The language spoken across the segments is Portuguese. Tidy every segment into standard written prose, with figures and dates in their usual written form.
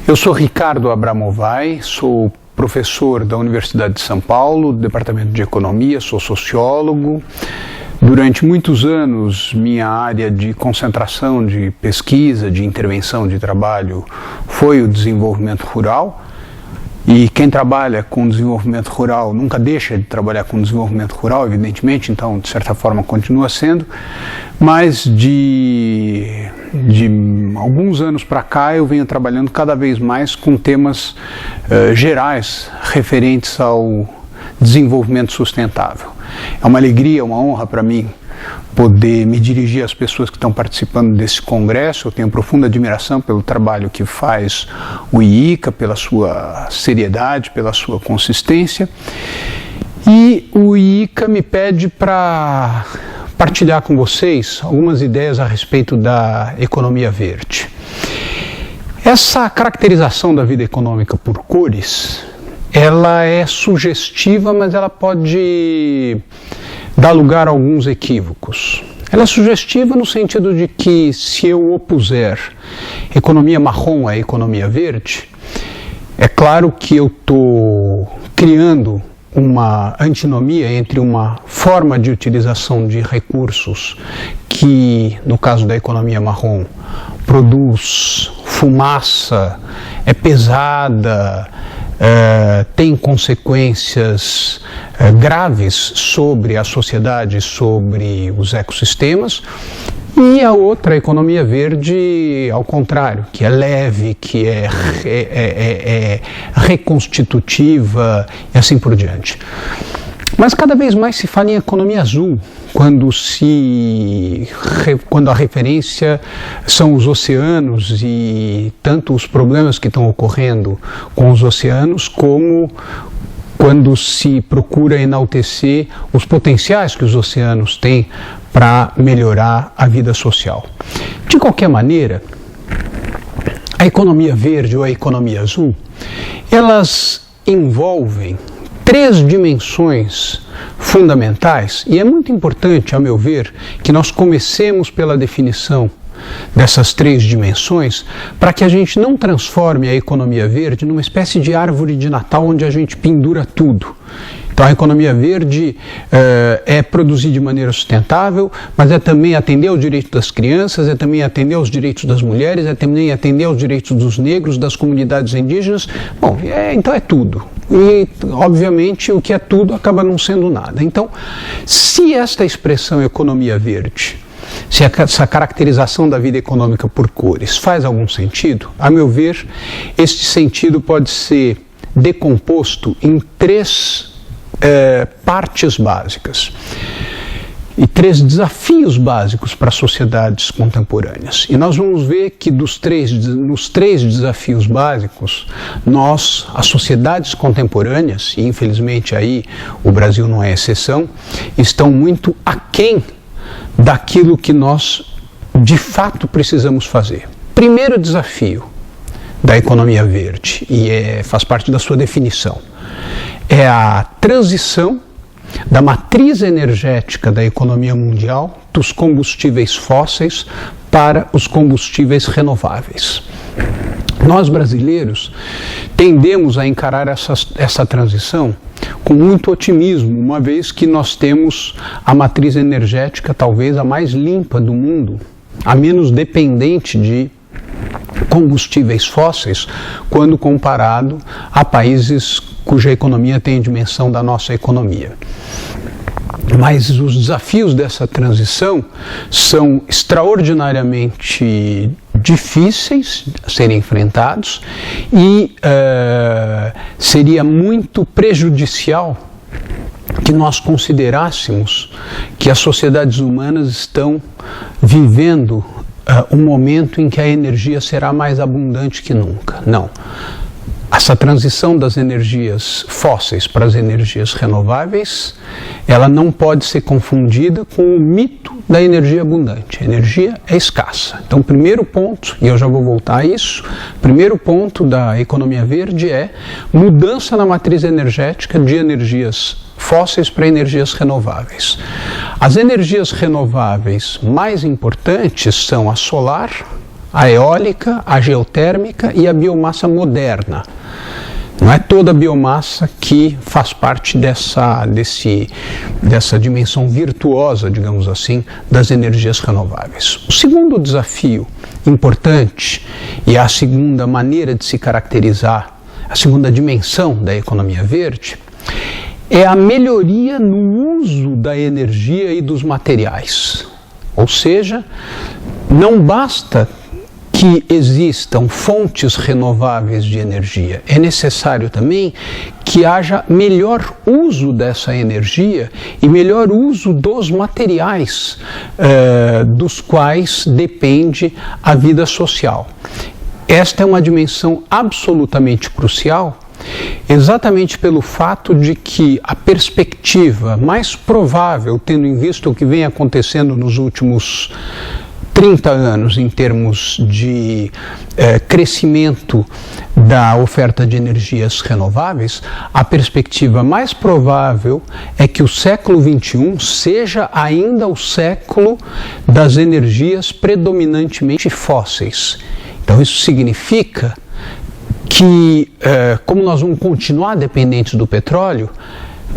Eu sou Ricardo Abramovay, sou professor da Universidade de São Paulo, do Departamento de Economia, sou sociólogo. Durante muitos anos, minha área de concentração, de pesquisa, de intervenção, de trabalho foi o desenvolvimento rural. E quem trabalha com desenvolvimento rural nunca deixa de trabalhar com desenvolvimento rural, evidentemente, então, de certa forma, continua sendo. Mas de alguns anos para cá, eu venho trabalhando cada vez mais com temas gerais referentes ao desenvolvimento sustentável. É uma alegria, uma honra para mim poder me dirigir às pessoas que estão participando desse congresso. Eu tenho profunda admiração pelo trabalho que faz o IICA, pela sua seriedade, pela sua consistência. E o IICA me pede para partilhar com vocês algumas ideias a respeito da economia verde. Essa caracterização da vida econômica por cores, ela é sugestiva, mas ela pode dar lugar a alguns equívocos. Ela é sugestiva no sentido de que, se eu opuser economia marrom à economia verde, é claro que eu estou criando uma antinomia entre uma forma de utilização de recursos que, no caso da economia marrom, produz fumaça, é pesada, tem consequências graves sobre a sociedade, sobre os ecossistemas, e a outra, a economia verde, ao contrário, que é leve, que é reconstitutiva e assim por diante. Mas cada vez mais se fala em economia azul, quando a referência são os oceanos e tanto os problemas que estão ocorrendo com os oceanos, como quando se procura enaltecer os potenciais que os oceanos têm para melhorar a vida social. De qualquer maneira, a economia verde ou a economia azul, elas envolvem três dimensões fundamentais, e é muito importante, a meu ver, que nós comecemos pela definição dessas três dimensões, para que a gente não transforme a economia verde numa espécie de árvore de Natal onde a gente pendura tudo. Então, a economia verde é produzir de maneira sustentável, mas é também atender ao direito das crianças, é também atender aos direitos das mulheres, é também atender aos direitos dos negros, das comunidades indígenas. Bom, então é tudo. E, obviamente, o que é tudo acaba não sendo nada. Então, se esta expressão economia verde, se essa caracterização da vida econômica por cores faz algum sentido, a meu ver, este sentido pode ser decomposto em três partes básicas e três desafios básicos para as sociedades contemporâneas. E nós vamos ver que nos três desafios básicos, as sociedades contemporâneas, e infelizmente aí o Brasil não é exceção, estão muito aquém daquilo que nós de fato precisamos fazer. Primeiro desafio da economia verde, e faz parte da sua definição, é a transição da matriz energética da economia mundial dos combustíveis fósseis para os combustíveis renováveis. Nós, brasileiros, tendemos a encarar essa transição com muito otimismo, uma vez que nós temos a matriz energética talvez a mais limpa do mundo, a menos dependente de combustíveis fósseis, quando comparado a países cuja economia tem a dimensão da nossa economia. Mas os desafios dessa transição são extraordinariamente difíceis a serem enfrentados e seria muito prejudicial que nós considerássemos que as sociedades humanas estão vivendo um momento em que a energia será mais abundante que nunca. Não. Essa transição das energias fósseis para as energias renováveis, ela não pode ser confundida com o mito da energia abundante. A energia é escassa. Então, o primeiro ponto, e eu já vou voltar a isso, o primeiro ponto da economia verde é mudança na matriz energética de energias fósseis para energias renováveis. As energias renováveis mais importantes são a solar, a eólica, a geotérmica e a biomassa moderna. Não é toda a biomassa que faz parte dessa dimensão virtuosa, digamos assim, das energias renováveis. O segundo desafio importante, e a segunda maneira de se caracterizar, a segunda dimensão da economia verde, é a melhoria no uso da energia e dos materiais. Ou seja, não basta que existam fontes renováveis de energia. É necessário também que haja melhor uso dessa energia e melhor uso dos materiais dos quais depende a vida social. Esta é uma dimensão absolutamente crucial, exatamente pelo fato de que a perspectiva mais provável, tendo em vista o que vem acontecendo nos últimos 30 anos em termos de crescimento da oferta de energias renováveis, a perspectiva mais provável é que o século XXI seja ainda o século das energias predominantemente fósseis. Então isso significa que, como nós vamos continuar dependentes do petróleo,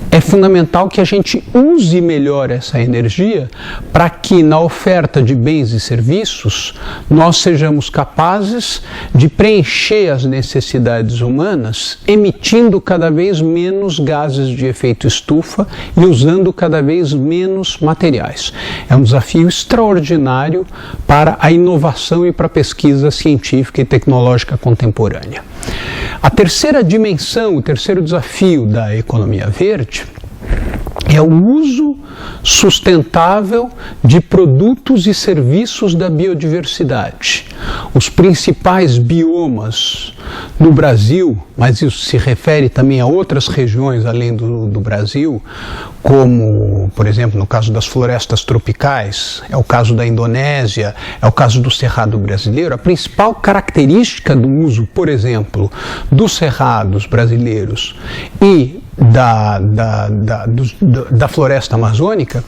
é fundamental que a gente use melhor essa energia para que na oferta de bens e serviços nós sejamos capazes de preencher as necessidades humanas emitindo cada vez menos gases de efeito estufa e usando cada vez menos materiais. É um desafio extraordinário para a inovação e para a pesquisa científica e tecnológica contemporânea. A terceira dimensão, o terceiro desafio da economia verde é o uso sustentável de produtos e serviços da biodiversidade. Os principais biomas no Brasil, mas isso se refere também a outras regiões além do Brasil, como, por exemplo, no caso das florestas tropicais, é o caso da Indonésia, é o caso do Cerrado brasileiro. A principal característica do uso, por exemplo, dos cerrados brasileiros e da floresta amazônica,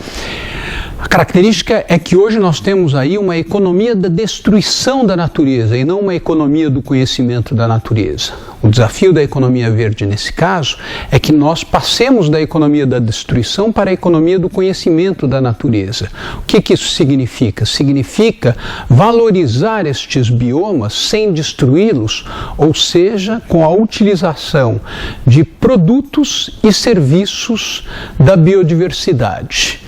a característica é que hoje nós temos aí uma economia da destruição da natureza e não uma economia do conhecimento da natureza. O desafio da economia verde nesse caso é que nós passemos da economia da destruição para a economia do conhecimento da natureza. O que isso significa? Significa valorizar estes biomas sem destruí-los, ou seja, com a utilização de produtos e serviços da biodiversidade.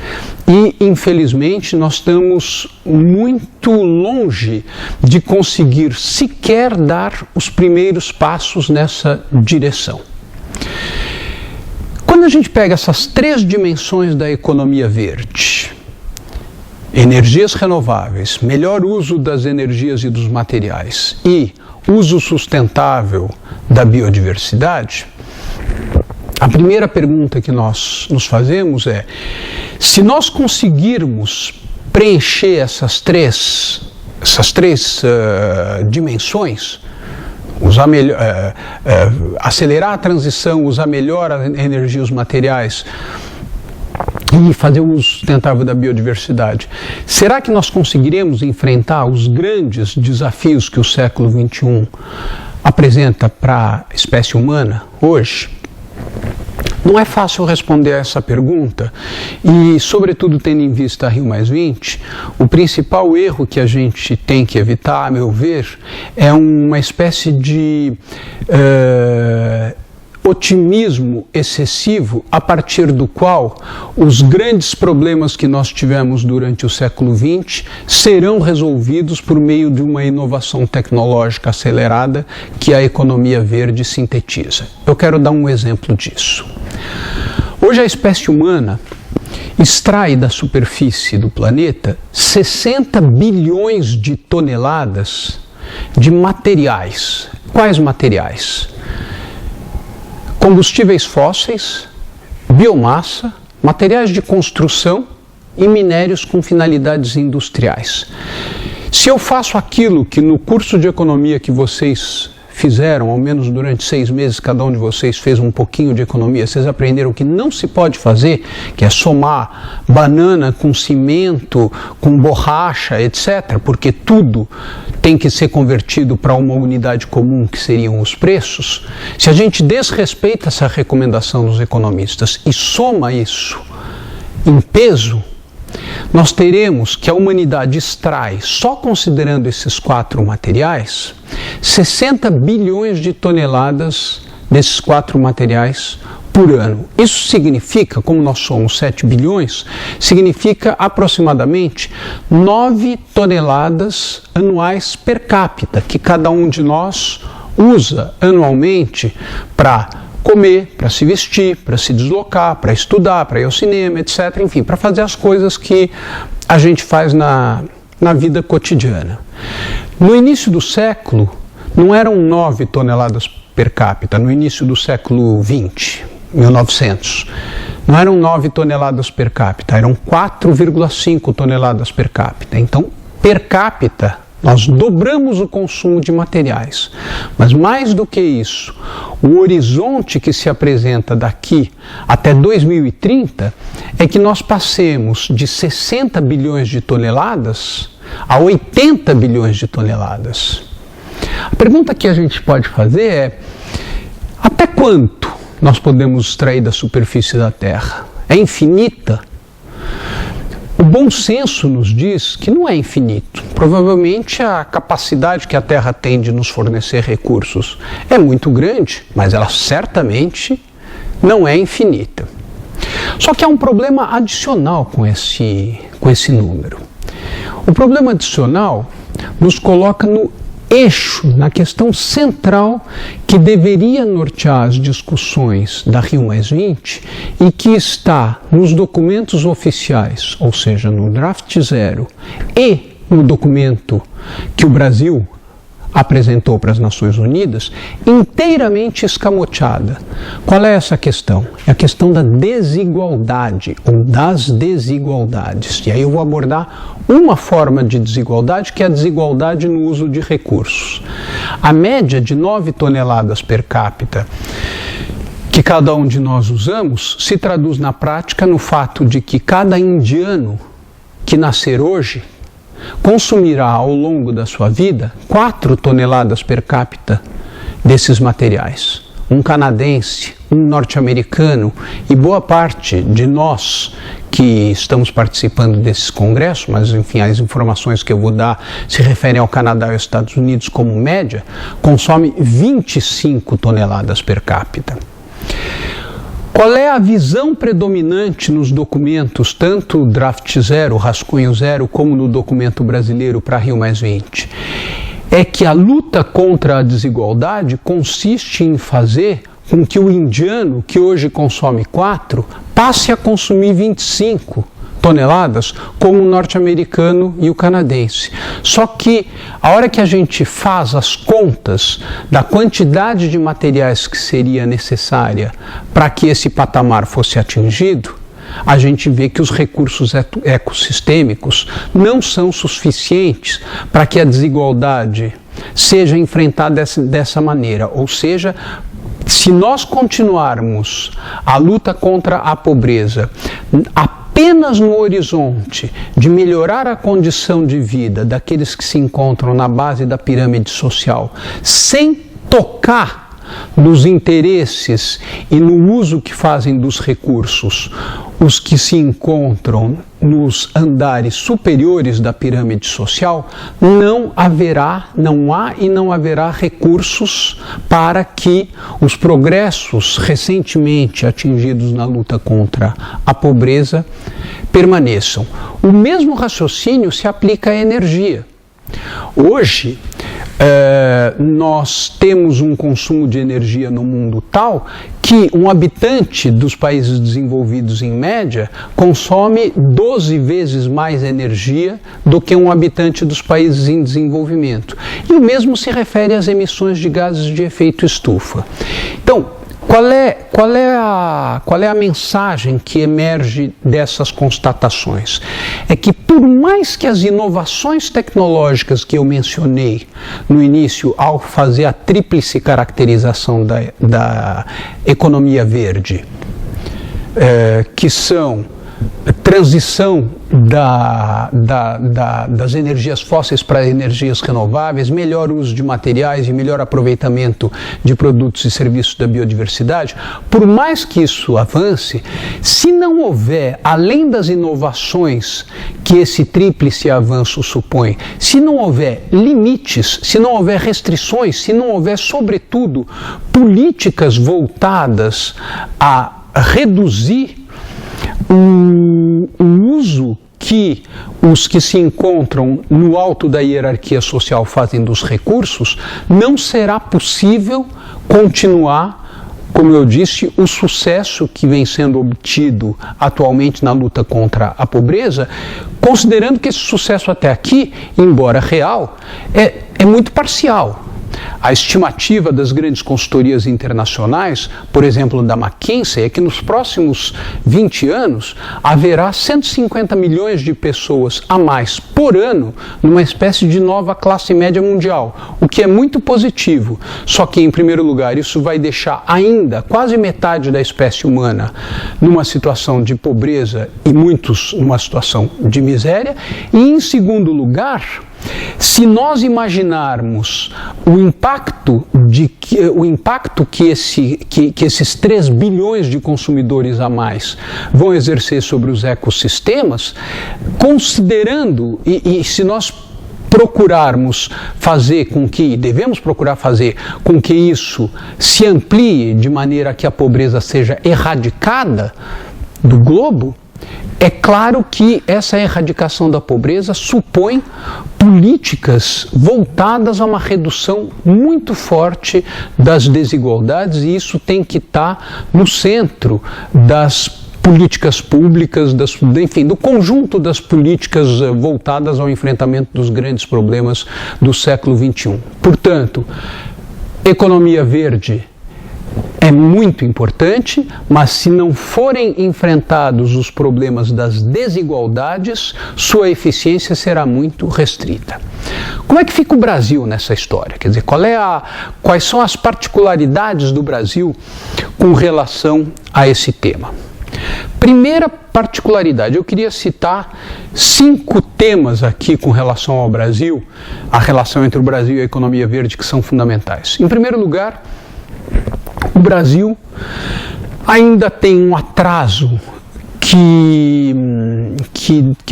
E, infelizmente, nós estamos muito longe de conseguir sequer dar os primeiros passos nessa direção. Quando a gente pega essas três dimensões da economia verde, energias renováveis, melhor uso das energias e dos materiais e uso sustentável da biodiversidade, a primeira pergunta que nós nos fazemos é: se nós conseguirmos preencher essas três dimensões, acelerar a transição, usar melhor a energia e os materiais e fazer o uso sustentável da biodiversidade, será que nós conseguiremos enfrentar os grandes desafios que o século XXI apresenta para a espécie humana hoje? Não é fácil responder a essa pergunta e, sobretudo, tendo em vista a Rio+20, o principal erro que a gente tem que evitar, a meu ver, é uma espécie de otimismo excessivo a partir do qual os grandes problemas que nós tivemos durante o século XX serão resolvidos por meio de uma inovação tecnológica acelerada que a economia verde sintetiza. Eu quero dar um exemplo disso. Hoje a espécie humana extrai da superfície do planeta 60 bilhões de toneladas de materiais. Quais materiais? Combustíveis fósseis, biomassa, materiais de construção e minérios com finalidades industriais. Se eu faço aquilo que no curso de economia que vocês fizeram, ao menos durante 6 meses, cada um de vocês fez um pouquinho de economia, vocês aprenderam que não se pode fazer, que é somar banana com cimento, com borracha, etc., porque tudo tem que ser convertido para uma unidade comum, que seriam os preços. Se a gente desrespeita essa recomendação dos economistas e soma isso em peso, nós teremos que a humanidade extrai, só considerando esses 4 materiais, 60 bilhões de toneladas desses 4 materiais por ano. Isso significa, como nós somos 7 bilhões, significa aproximadamente 9 toneladas anuais per capita, que cada um de nós usa anualmente para comer, para se vestir, para se deslocar, para estudar, para ir ao cinema, etc. Enfim, para fazer as coisas que a gente faz na vida cotidiana. No início do século, não eram 9 toneladas per capita, no início do século XX, 1900. Não eram 9 toneladas per capita, eram 4,5 toneladas per capita. Então, per capita, nós dobramos o consumo de materiais. Mas mais do que isso, o horizonte que se apresenta daqui até 2030 é que nós passemos de 60 bilhões de toneladas a 80 bilhões de toneladas. A pergunta que a gente pode fazer é: até quanto nós podemos extrair da superfície da Terra? É infinita? O bom senso nos diz que não é infinito. Provavelmente a capacidade que a Terra tem de nos fornecer recursos é muito grande, mas ela certamente não é infinita. Só que há um problema adicional com esse número. O problema adicional nos coloca no eixo, na questão central que deveria nortear as discussões da Rio+20 e que está nos documentos oficiais, ou seja, no draft 0 e no documento que o Brasil apresentou para as Nações Unidas, inteiramente escamoteada. Qual é essa questão? É a questão da desigualdade, ou das desigualdades. E aí eu vou abordar uma forma de desigualdade, que é a desigualdade no uso de recursos. A média de 9 toneladas per capita que cada um de nós usamos se traduz na prática no fato de que cada indiano que nascer hoje consumirá ao longo da sua vida 4 toneladas per capita desses materiais. Um canadense, um norte-americano e boa parte de nós que estamos participando desses congressos, mas enfim, as informações que eu vou dar se referem ao Canadá e aos Estados Unidos como média, consome 25 toneladas per capita. Qual é a visão predominante nos documentos, tanto o draft 0, o rascunho 0, como no documento brasileiro para Rio+20? É que a luta contra a desigualdade consiste em fazer com que o indiano, que hoje consome 4, passe a consumir 25 toneladas, como o norte-americano e o canadense. Só que a hora que a gente faz as contas da quantidade de materiais que seria necessária para que esse patamar fosse atingido, a gente vê que os recursos ecossistêmicos não são suficientes para que a desigualdade seja enfrentada dessa maneira. Ou seja, se nós continuarmos a luta contra a pobreza apenas no horizonte de melhorar a condição de vida daqueles que se encontram na base da pirâmide social, sem tocar nos interesses e no uso que fazem dos recursos os que se encontram nos andares superiores da pirâmide social, não há e não haverá recursos para que os progressos recentemente atingidos na luta contra a pobreza permaneçam. O mesmo raciocínio se aplica à energia. Hoje, nós temos um consumo de energia no mundo tal que um habitante dos países desenvolvidos, em média, consome 12 vezes mais energia do que um habitante dos países em desenvolvimento. E o mesmo se refere às emissões de gases de efeito estufa. Então, qual é a mensagem que emerge dessas constatações? É que por mais que as inovações tecnológicas que eu mencionei no início, ao fazer a tríplice caracterização da economia verde, que são transição das energias fósseis para energias renováveis, melhor uso de materiais e melhor aproveitamento de produtos e serviços da biodiversidade, por mais que isso avance, se não houver, além das inovações que esse tríplice avanço supõe, se não houver limites, se não houver restrições, se não houver, sobretudo, políticas voltadas a reduzir o uso que os que se encontram no alto da hierarquia social fazem dos recursos, não será possível continuar, como eu disse, o sucesso que vem sendo obtido atualmente na luta contra a pobreza, considerando que esse sucesso até aqui, embora real, é muito parcial. A estimativa das grandes consultorias internacionais, por exemplo, da McKinsey, é que nos próximos 20 anos haverá 150 milhões de pessoas a mais por ano numa espécie de nova classe média mundial, o que é muito positivo. Só que, em primeiro lugar, isso vai deixar ainda quase metade da espécie humana numa situação de pobreza e muitos numa situação de miséria. E, em segundo lugar, se nós imaginarmos o impacto que esses 3 bilhões de consumidores a mais vão exercer sobre os ecossistemas, considerando, e se nós procurarmos fazer com que, devemos procurar fazer com que isso se amplie de maneira que a pobreza seja erradicada do globo, é claro que essa erradicação da pobreza supõe políticas voltadas a uma redução muito forte das desigualdades, e isso tem que estar no centro das políticas públicas, do conjunto das políticas voltadas ao enfrentamento dos grandes problemas do século XXI. Portanto, economia verde é muito importante, mas se não forem enfrentados os problemas das desigualdades, sua eficiência será muito restrita. Como é que fica o Brasil nessa história? Quer dizer, quais são as particularidades do Brasil com relação a esse tema? Primeira particularidade, eu queria citar 5 temas aqui com relação ao Brasil, a relação entre o Brasil e a economia verde, que são fundamentais. Em primeiro lugar, o Brasil ainda tem um atraso que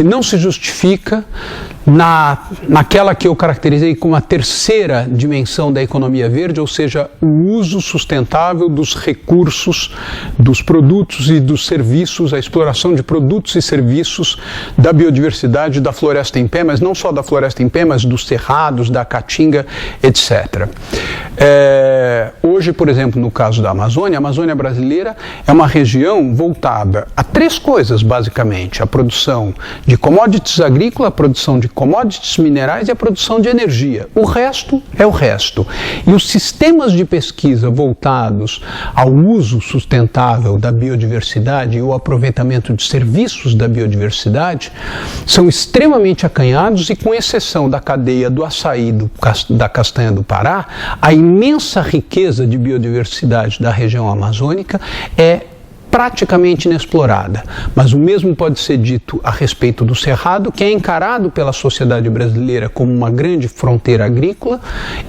não se justifica naquela que eu caracterizei como a terceira dimensão da economia verde, ou seja, o uso sustentável dos recursos, dos produtos e dos serviços, a exploração de produtos e serviços da biodiversidade da floresta em pé, mas não só da floresta em pé, mas dos cerrados, da caatinga, etc. Hoje, por exemplo, no caso da Amazônia, a Amazônia brasileira é uma região voltada a 3 coisas, basicamente: a produção de commodities agrícolas, a produção de commodities minerais e a produção de energia. O resto é o resto. E os sistemas de pesquisa voltados ao uso sustentável da biodiversidade e o aproveitamento de serviços da biodiversidade são extremamente acanhados, e com exceção da cadeia do açaí, da castanha do Pará, a imensa riqueza de biodiversidade da região amazônica é praticamente inexplorada. Mas o mesmo pode ser dito a respeito do Cerrado, que é encarado pela sociedade brasileira como uma grande fronteira agrícola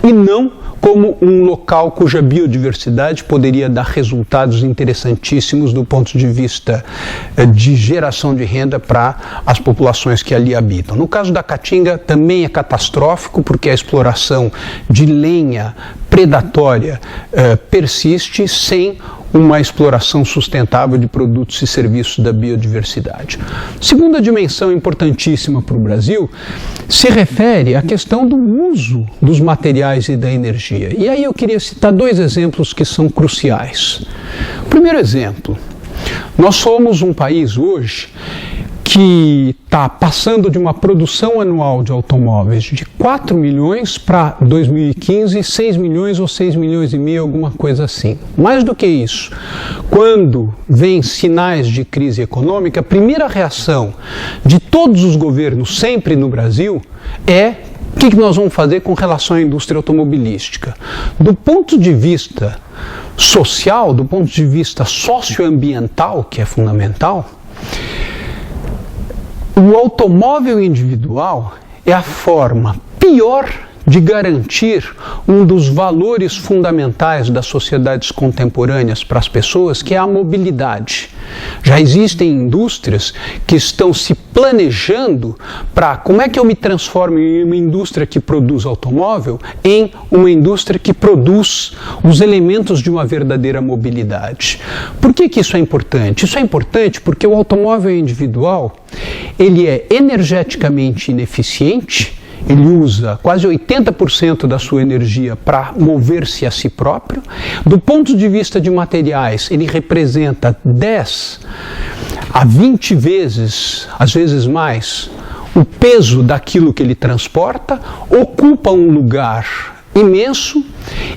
e não como um local cuja biodiversidade poderia dar resultados interessantíssimos do ponto de vista de geração de renda para as populações que ali habitam. No caso da Caatinga também é catastrófico, porque a exploração de lenha predatória persiste sem uma exploração sustentável de produtos e serviços da biodiversidade. Segunda dimensão importantíssima para o Brasil se refere à questão do uso dos materiais e da energia. E aí eu queria citar 2 exemplos que são cruciais. Primeiro exemplo, nós somos um país hoje que está passando de uma produção anual de automóveis de 4 milhões para 2015, 6 milhões ou 6 milhões e meio, alguma coisa assim. Mais do que isso, quando vem sinais de crise econômica, a primeira reação de todos os governos, sempre no Brasil, é: o que nós vamos fazer com relação à indústria automobilística? Do ponto de vista social, do ponto de vista socioambiental, que é fundamental, o automóvel individual é a forma pior de garantir um dos valores fundamentais das sociedades contemporâneas para as pessoas, que é a mobilidade. Já existem indústrias que estão se planejando para como é que eu me transformo em uma indústria que produz automóvel em uma indústria que produz os elementos de uma verdadeira mobilidade. Por que isso é importante? Isso é importante porque o automóvel individual, ele é energeticamente ineficiente. Ele usa quase 80% da sua energia para mover-se a si próprio. Do ponto de vista de materiais, ele representa 10 a 20 vezes, às vezes mais, o peso daquilo que ele transporta, ocupa um lugar imenso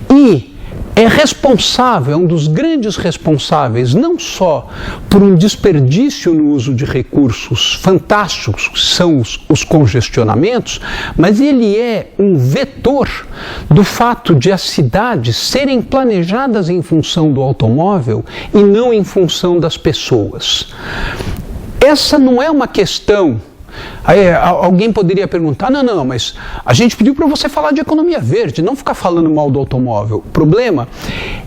e é responsável, é um dos grandes responsáveis, não só por um desperdício no uso de recursos fantásticos, que são os congestionamentos, mas ele é um vetor do fato de as cidades serem planejadas em função do automóvel e não em função das pessoas. Essa não é uma questão. Aí, alguém poderia perguntar: não, mas a gente pediu para você falar de economia verde, não ficar falando mal do automóvel. O problema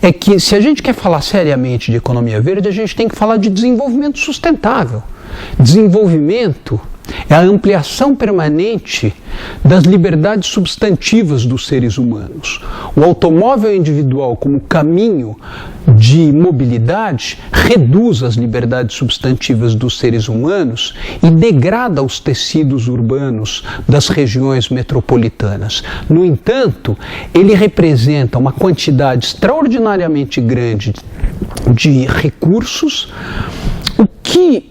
é que, se a gente quer falar seriamente de economia verde, a gente tem que falar de desenvolvimento sustentável. Desenvolvimento é a ampliação permanente das liberdades substantivas dos seres humanos. O automóvel individual, como caminho de mobilidade, reduz as liberdades substantivas dos seres humanos e degrada os tecidos urbanos das regiões metropolitanas. No entanto, ele representa uma quantidade extraordinariamente grande de recursos, o que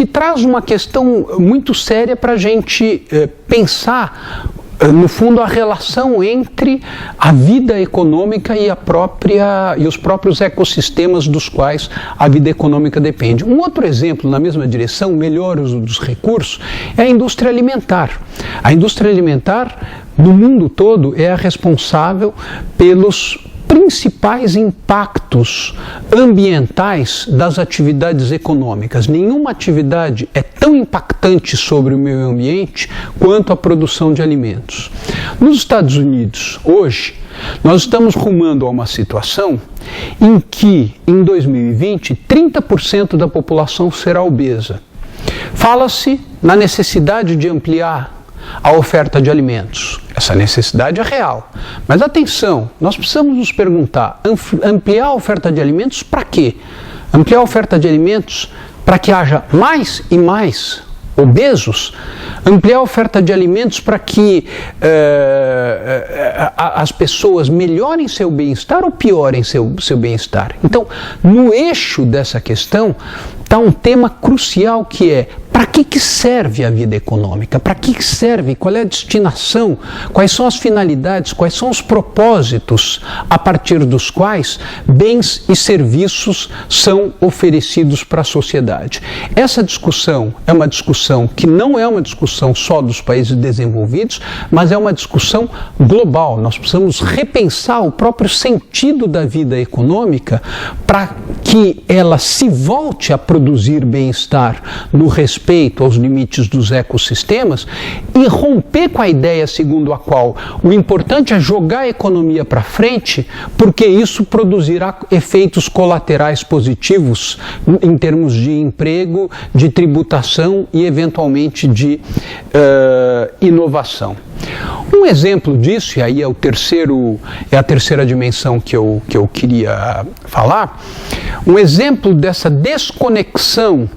traz uma questão muito séria para a gente pensar, no fundo, a relação entre a vida econômica e os próprios ecossistemas dos quais a vida econômica depende. Um outro exemplo na mesma direção, melhor uso dos recursos, é a indústria alimentar. A indústria alimentar, no mundo todo, é a responsável pelos principais impactos ambientais das atividades econômicas. Nenhuma atividade é tão impactante sobre o meio ambiente quanto a produção de alimentos. Nos Estados Unidos, hoje, nós estamos rumando a uma situação em que, em 2020, 30% da população será obesa. Fala-se na necessidade de ampliar a oferta de alimentos. Essa necessidade é real. Mas atenção, nós precisamos nos perguntar: ampliar a oferta de alimentos para quê? Ampliar a oferta de alimentos para que haja mais e mais obesos? Ampliar a oferta de alimentos para que as pessoas melhorem seu bem-estar ou piorem seu bem-estar? Então, no eixo dessa questão está um tema crucial, que é: para que serve a vida econômica? Para que serve? Qual é a destinação? Quais são as finalidades? Quais são os propósitos a partir dos quais bens e serviços são oferecidos para a sociedade? Essa discussão é uma discussão que não é uma discussão só dos países desenvolvidos, mas é uma discussão global. Nós precisamos repensar o próprio sentido da vida econômica para que ela se volte a produzir bem-estar no respeito aos limites dos ecossistemas e romper com a ideia segundo a qual o importante é jogar a economia para frente, porque isso produzirá efeitos colaterais positivos em termos de emprego, de tributação e eventualmente de inovação. Um exemplo disso, e aí é a terceira dimensão que eu queria falar, um exemplo dessa desconexão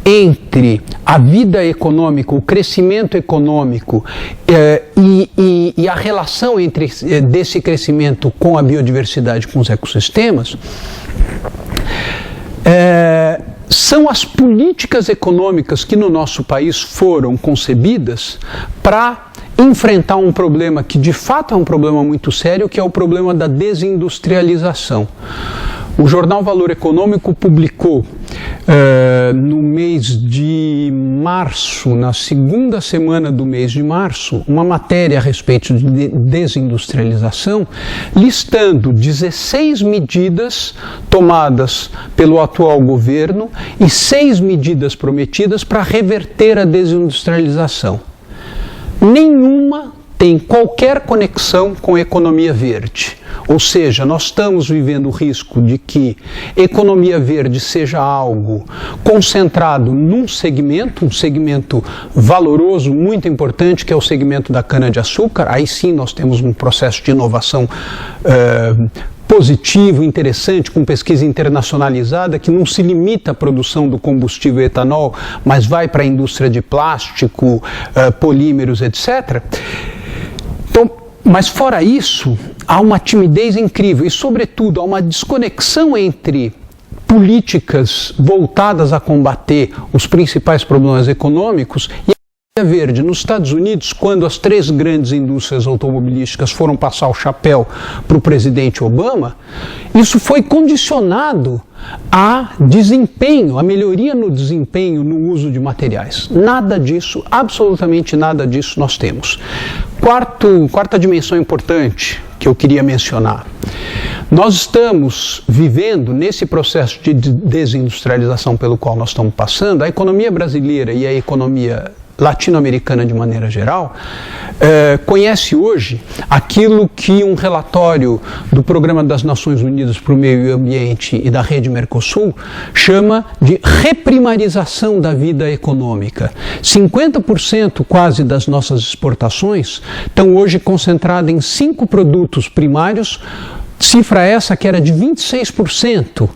entre a vida econômica, o crescimento econômico e a relação desse crescimento com a biodiversidade, com os ecossistemas, são as políticas econômicas que no nosso país foram concebidas para enfrentar um problema que de fato é um problema muito sério, que é o problema da desindustrialização. O jornal Valor Econômico publicou no mês de março, na segunda semana do mês de março, uma matéria a respeito de desindustrialização, listando 16 medidas tomadas pelo atual governo e 6 medidas prometidas para reverter a desindustrialização. Nenhuma tem qualquer conexão com a economia verde. Ou seja, nós estamos vivendo o risco de que economia verde seja algo concentrado num segmento, um segmento valoroso, muito importante, que é o segmento da cana-de-açúcar. Aí sim nós temos um processo de inovação positivo, interessante, com pesquisa internacionalizada, que não se limita à produção do combustível etanol, mas vai para a indústria de plástico, polímeros, etc. Então, mas fora isso, há uma timidez incrível e, sobretudo, há uma desconexão entre políticas voltadas a combater os principais problemas econômicos e a verde. Nos Estados Unidos, quando as 3 grandes indústrias automobilísticas foram passar o chapéu para o presidente Obama, isso foi condicionado a desempenho, a melhoria no desempenho no uso de materiais. Nada disso, absolutamente nada disso nós temos. Quarta dimensão importante que eu queria mencionar. Nós estamos vivendo, nesse processo de desindustrialização pelo qual nós estamos passando, a economia brasileira e a economia latino-americana de maneira geral, conhece hoje aquilo que um relatório do Programa das Nações Unidas para o Meio Ambiente e da Rede Mercosul chama de reprimarização da vida econômica. 50% quase das nossas exportações estão hoje concentradas em 5 produtos primários, cifra essa que era de 26%.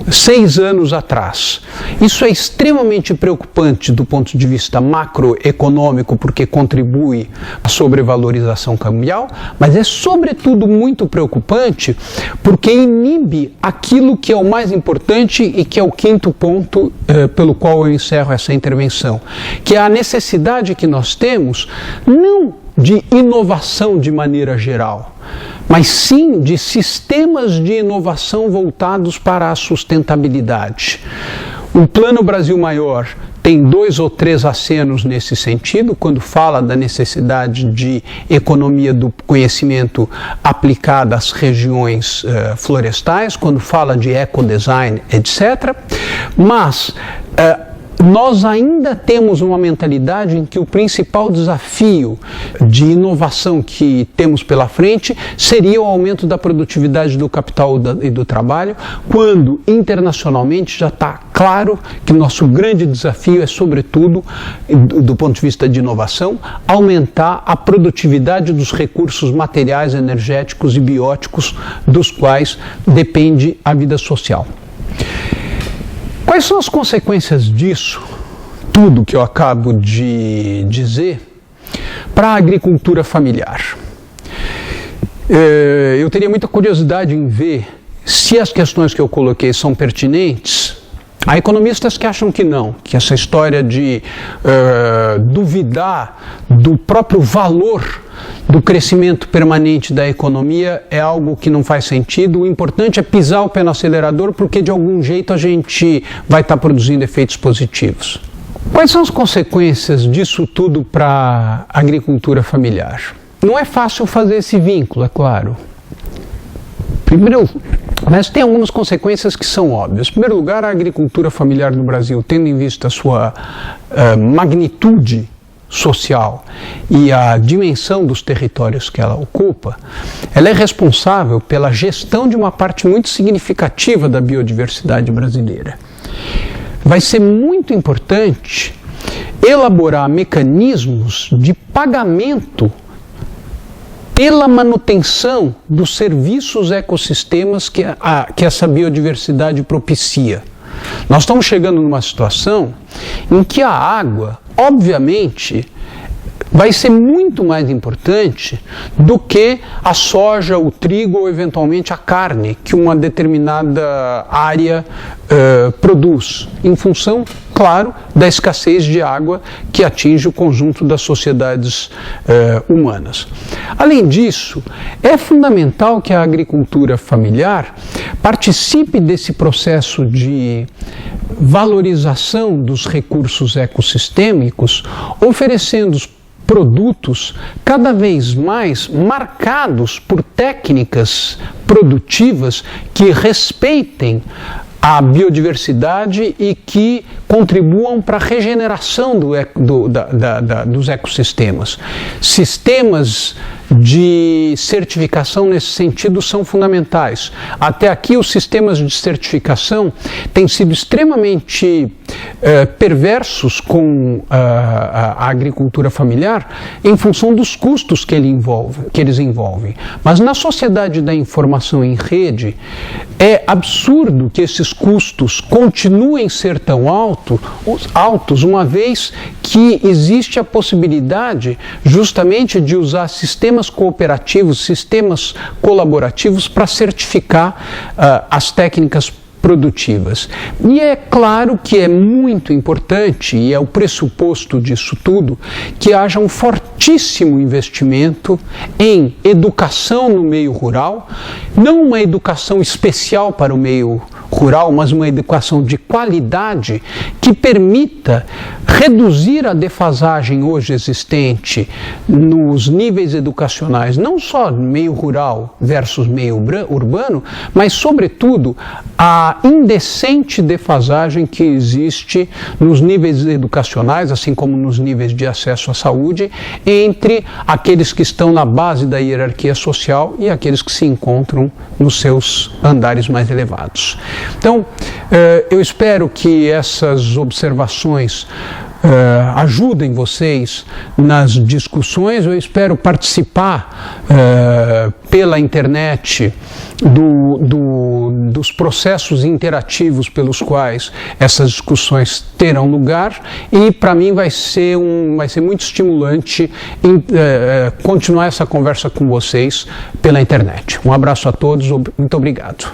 6 anos atrás. Isso é extremamente preocupante do ponto de vista macroeconômico, porque contribui à sobrevalorização cambial, mas é sobretudo muito preocupante porque inibe aquilo que é o mais importante e que é o 5º ponto pelo qual eu encerro essa intervenção, que é a necessidade que nós temos, não de inovação de maneira geral, mas sim de sistemas de inovação voltados para a sustentabilidade. O Plano Brasil Maior tem 2 ou 3 acenos nesse sentido, quando fala da necessidade de economia do conhecimento aplicada às regiões florestais, quando fala de ecodesign, etc. Mas nós ainda temos uma mentalidade em que o principal desafio de inovação que temos pela frente seria o aumento da produtividade do capital e do trabalho, quando internacionalmente já está claro que o nosso grande desafio é, sobretudo, do ponto de vista de inovação, aumentar a produtividade dos recursos materiais, energéticos e bióticos dos quais depende a vida social. Quais são as consequências disso, tudo que eu acabo de dizer, para a agricultura familiar? Eu teria muita curiosidade em ver se as questões que eu coloquei são pertinentes. Há economistas que acham que não, que essa história de duvidar do próprio valor do crescimento permanente da economia é algo que não faz sentido. O importante é pisar o pé no acelerador, porque de algum jeito a gente vai estar produzindo efeitos positivos. Quais são as consequências disso tudo para a agricultura familiar? Não é fácil fazer esse vínculo, é claro. Primeiro, mas tem algumas consequências que são óbvias. Em primeiro lugar, a agricultura familiar no Brasil, tendo em vista a sua magnitude social e a dimensão dos territórios que ela ocupa, ela é responsável pela gestão de uma parte muito significativa da biodiversidade brasileira. Vai ser muito importante elaborar mecanismos de pagamento pela manutenção dos serviços ecossistemas que essa biodiversidade propicia. Nós estamos chegando numa situação em que a água, obviamente, vai ser muito mais importante do que a soja, o trigo ou eventualmente a carne que uma determinada área produz, em função, claro, da escassez de água que atinge o conjunto das sociedades humanas. Além disso, é fundamental que a agricultura familiar participe desse processo de valorização dos recursos ecossistêmicos, oferecendo produtos cada vez mais marcados por técnicas produtivas que respeitem a biodiversidade e que contribuam para a regeneração dos ecossistemas. Sistemas de certificação nesse sentido são fundamentais. Até aqui os sistemas de certificação têm sido extremamente perversos com a agricultura familiar em função dos custos que eles envolvem. Mas na sociedade da informação em rede, é absurdo que esses custos continuem a ser tão altos, uma vez que existe a possibilidade justamente de usar sistemas cooperativos, sistemas colaborativos para certificar as técnicas produtivas. E é claro que é muito importante, e é o pressuposto disso tudo, que haja um fortíssimo investimento em educação no meio rural, não uma educação especial para o meio rural, mas uma educação de qualidade que permita reduzir a defasagem hoje existente nos níveis educacionais, não só meio rural versus meio urbano, mas, sobretudo, a indecente defasagem que existe nos níveis educacionais, assim como nos níveis de acesso à saúde, entre aqueles que estão na base da hierarquia social e aqueles que se encontram nos seus andares mais elevados. Então, eu espero que essas observações ajudem vocês nas discussões. Eu espero participar pela internet dos processos interativos pelos quais essas discussões terão lugar, e para mim vai ser muito estimulante continuar essa conversa com vocês pela internet. Um abraço a todos, muito obrigado.